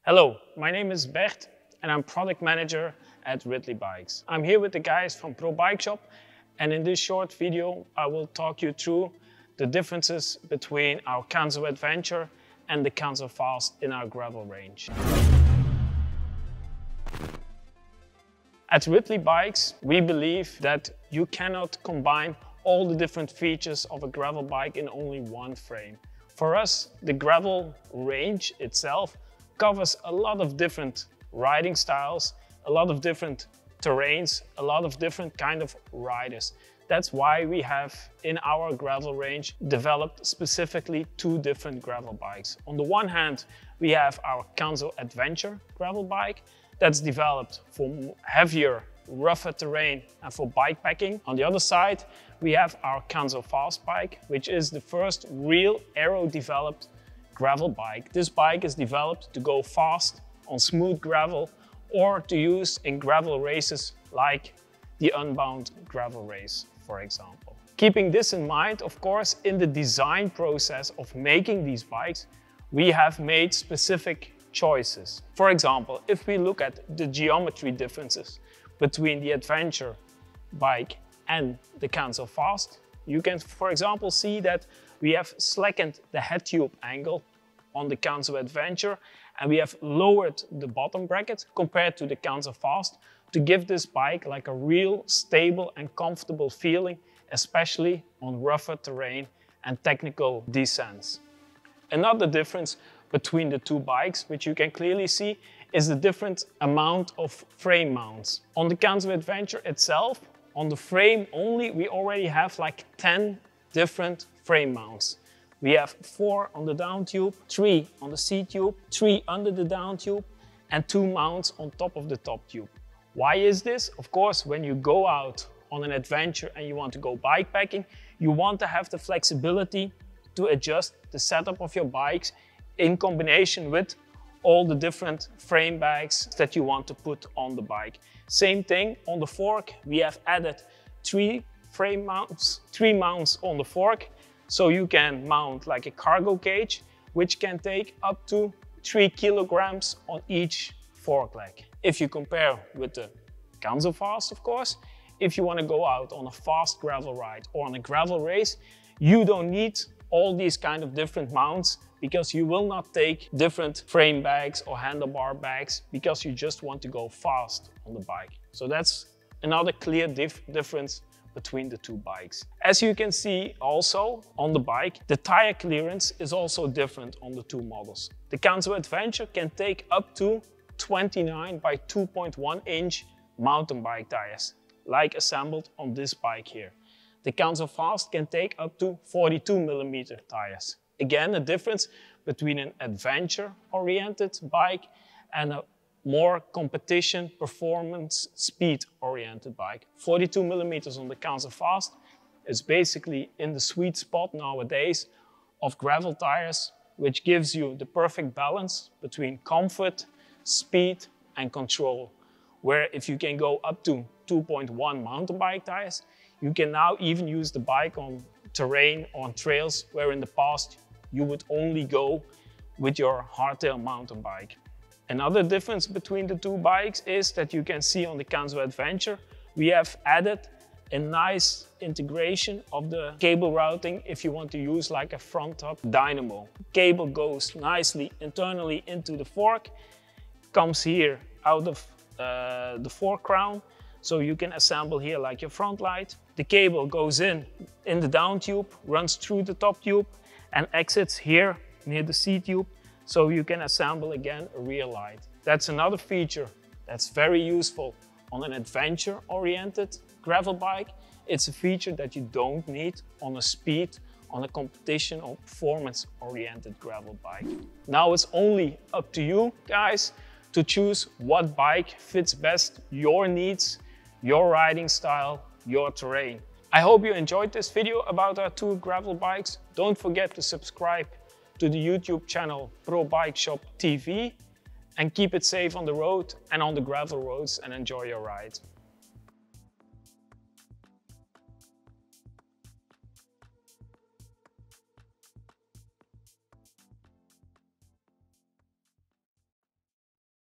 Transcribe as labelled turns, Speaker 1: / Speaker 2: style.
Speaker 1: Hello, my name is Bert and I'm product manager at Ridley Bikes. I'm here with the guys from Pro Bike Shop, and in this short video I will talk you through the differences between our Kanzo Adventure and the Kanzo Fast in our gravel range. At Ridley Bikes, we believe that you cannot combine all the different features of a gravel bike in only one frame. For us, the gravel range itself covers a lot of different riding styles, a lot of different terrains, a lot of different kind of riders. That's why we have in our gravel range developed specifically two different gravel bikes. On the one hand, we have our Kanzo Adventure gravel bike that's developed for heavier, rougher terrain and for bikepacking. On the other side, we have our Kanzo Fast bike, which is the first real aero-developed gravel bike. This bike is developed to go fast on smooth gravel or to use in gravel races like the Unbound gravel race, for example. Keeping this in mind, of course, in the design process of making these bikes, we have made specific choices. For example, if we look at the geometry differences between the Adventure bike and the Kanzo Fast, you can, for example, see that we have slackened the head tube angle on the Kanzo Adventure and we have lowered the bottom bracket compared to the Kanzo Fast to give this bike like a real stable and comfortable feeling, especially on rougher terrain and technical descents. Another difference between the two bikes, which you can clearly see, is the different amount of frame mounts. On the Kanzo Adventure itself, on the frame only, we already have like 10 different frame mounts. We have 4 on the down tube, 3 on the C tube, 3 under the down tube, and 2 mounts on top of the top tube. Why is this? Of course, when you go out on an adventure and you want to go bikepacking, you want to have the flexibility to adjust the setup of your bikes in combination with all the different frame bags that you want to put on the bike. Same thing on the fork, we have added 3 mounts on the fork, so you can mount like a cargo cage, which can take up to 3 kilograms on each fork leg. If you compare with the Kanzo Fast, of course, if you want to go out on a fast gravel ride or on a gravel race, you don't need all these kind of different mounts because you will not take different frame bags or handlebar bags because you just want to go fast on the bike. So that's another clear difference between the two bikes. As you can see also on the bike, the tire clearance is also different on the two models. The Kanzo Adventure can take up to 29 by 2.1 inch mountain bike tires, like assembled on this bike here. The Kanzo Fast can take up to 42 millimeter tires. Again, a difference between an adventure-oriented bike and a more competition, performance, speed-oriented bike. 42 millimeters on the Kanzo Fast is basically in the sweet spot nowadays of gravel tires, which gives you the perfect balance between comfort, speed and control. Where if you can go up to 2.1 mountain bike tires, you can now even use the bike on terrain, on trails, where in the past you would only go with your hardtail mountain bike. Another difference between the two bikes is that you can see on the Kanzo Adventure, we have added a nice integration of the cable routing if you want to use like a front top dynamo. Cable goes nicely internally into the fork, comes here out of the fork crown, so you can assemble here like your front light. The cable goes in the down tube, runs through the top tube and exits here near the C tube, so you can assemble again a rear light. That's another feature that's very useful on an adventure-oriented gravel bike. It's a feature that you don't need on a speed, on a competition or performance-oriented gravel bike. Now it's only up to you guys to choose what bike fits best your needs, your riding style, your terrain. I hope you enjoyed this video about our two gravel bikes. Don't forget to subscribe to the YouTube channel Pro Bike Shop TV and keep it safe on the road and on the gravel roads and enjoy your ride.